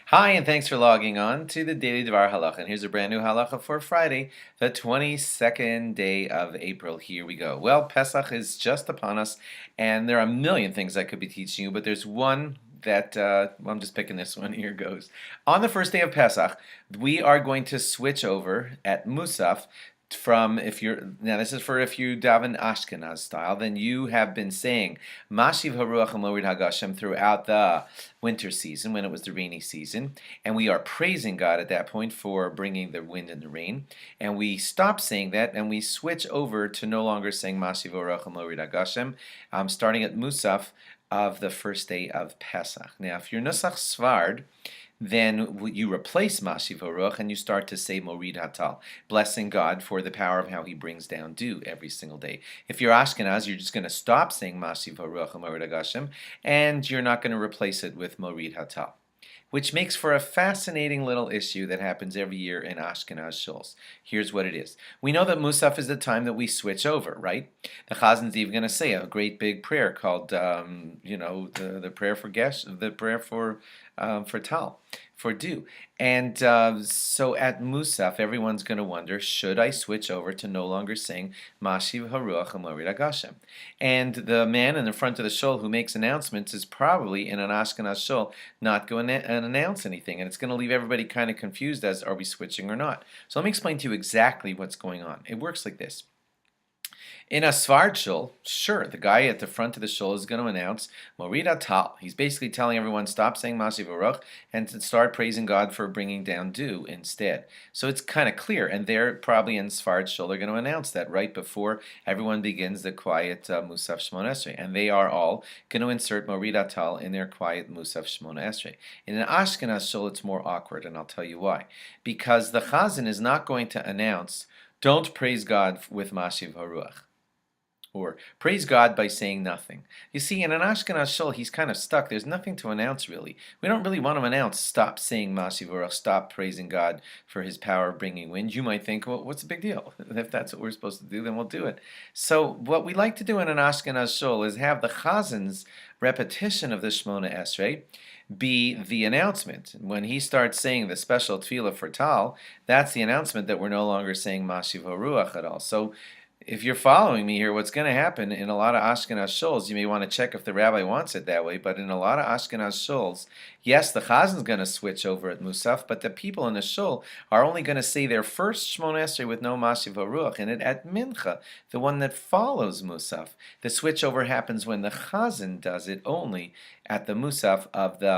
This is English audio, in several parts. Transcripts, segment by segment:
Hi, and thanks for logging on to the Daily DVAR Halacha. And here's a brand new halacha for Friday, the 22nd day of April. Here we go. Well, Pesach is just upon us, and there are a million things I could be teaching you, but there's one that, I'm just picking this one. Here goes. On the first day of Pesach, we are going to switch over at Musaf from if you're now this is for if you daven Ashkenaz style, then you have been saying Mashiv Horuach and Morid Hagashem throughout the winter season when it was the rainy season, and we are praising God at that point for bringing the wind and the rain, and we stop saying that and we switch over to no longer saying Mashiv Horuach and Morid Hagashem, starting at Musaf of the first day of Pesach. Now, if you're Nusach Svard, then you replace Mashiv Horuach and you start to say Morid Hatal, blessing God for the power of how He brings down dew every single day. If you're Ashkenaz, you're just going to stop saying Mashiv Horuach and Morid Hagashem, and you're not going to replace it with Morid Hatal, which makes for a fascinating little issue that happens every year in Ashkenaz shuls. Here's what it is. We know that Musaf is the time that we switch over, right? The Chazin's even going to say a great big prayer called, the prayer for Gesh, the prayer for Tal, for dew. And so at Musaf, everyone's going to wonder, should I switch over to no longer saying Mashiv Horuach Morid Hagashem? And the man in the front of the shul who makes announcements is probably in an Ashkenaz shul not going to announce anything, and it's going to leave everybody kind of confused as, are we switching or not? So let me explain to you exactly what's going on. It works like this. In a Svard shul, sure, the guy at the front of the shul is going to announce Morid Hatal. He's basically telling everyone stop saying Mashiv Horuach and to start praising God for bringing down dew instead. So it's kind of clear, and they're probably in Svard shul. They're going to announce that right before everyone begins the quiet Musaf Shmona Esrei, and they are all going to insert Morid Hatal in their quiet Musaf Shmona Esrei. In an Ashkenaz shul, it's more awkward, and I'll tell you why. Because the Chazan is not going to announce, don't praise God with Mashiv Horuach, or praise God by saying nothing. You see, in an Ashkenaz shul, he's kind of stuck. There's nothing to announce, really. We don't really want to announce, stop saying Mashiv Horuach, stop praising God for His power of bringing wind. You might think, well, what's the big deal? If that's what we're supposed to do, then we'll do it. So what we like to do in an Ashkenaz shul is have the Chazin's repetition of the Shmona Esrei be the announcement. When he starts saying the special tefillah for Tal, that's the announcement that we're no longer saying Mashiv Horuach at all. So if you're following me here, what's going to happen in a lot of Ashkenaz shuls, you may want to check if the rabbi wants it that way, but in a lot of Ashkenaz shuls, yes, the Chazin's going to switch over at Musaf, but the people in the shul are only going to say their first Shmona Esrei with no Mashiv Horuach in it at Mincha, the one that follows Musaf. The switchover happens when the Chazin does it only at the Musaf of the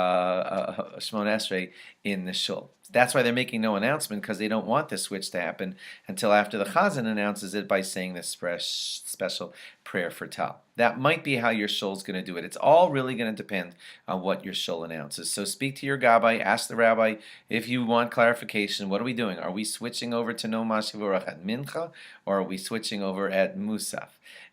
Shmona Esrei in the shul. That's why they're making no announcement, because they don't want the switch to happen until after the Chazan announces it by saying this special prayer for Tal. That might be how your shul's going to do it. It's all really going to depend on what your shul announces. So speak to your gabbai, ask the rabbi if you want clarification. What are we doing? Are we switching over to no Mashiv Horuach at Mincha, or are we switching over at Musaf?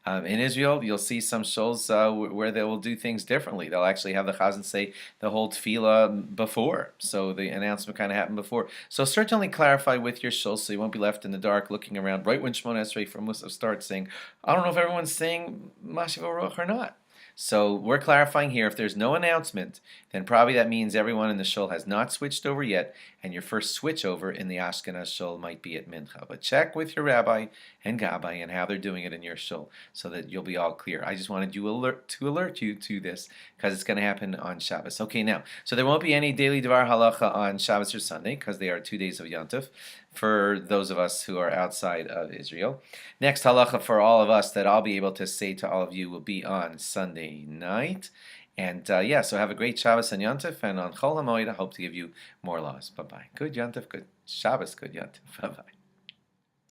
In Israel, you'll see some shuls where they will do things differently. They'll actually have the Chazan say the whole tefillah before, so the announcement kind of happened before. So certainly clarify with your shul so you won't be left in the dark looking around right when Shmona Esrei from Musaf starts saying, I don't know if everyone's saying Mashiv Horuach or not. So we're clarifying here, if there's no announcement, then probably that means everyone in the shul has not switched over yet, and your first switch over in the Ashkenaz shul might be at Mincha. But check with your rabbi and gabbai and how they're doing it in your shul so that you'll be all clear. I just wanted to alert you to this because it's going to happen on Shabbos. Okay, now, so there won't be any daily Dvar Halacha on Shabbos or Sunday because they are 2 days of Yontif for those of us who are outside of Israel. Next halacha for all of us that I'll be able to say to all of you will be on Sunday night. And so have a great Shabbos and Yontif, and on Chol HaMoed I hope to give you more laws. Bye-bye. Good Yontif, good Shabbos, good Yontif. Bye-bye.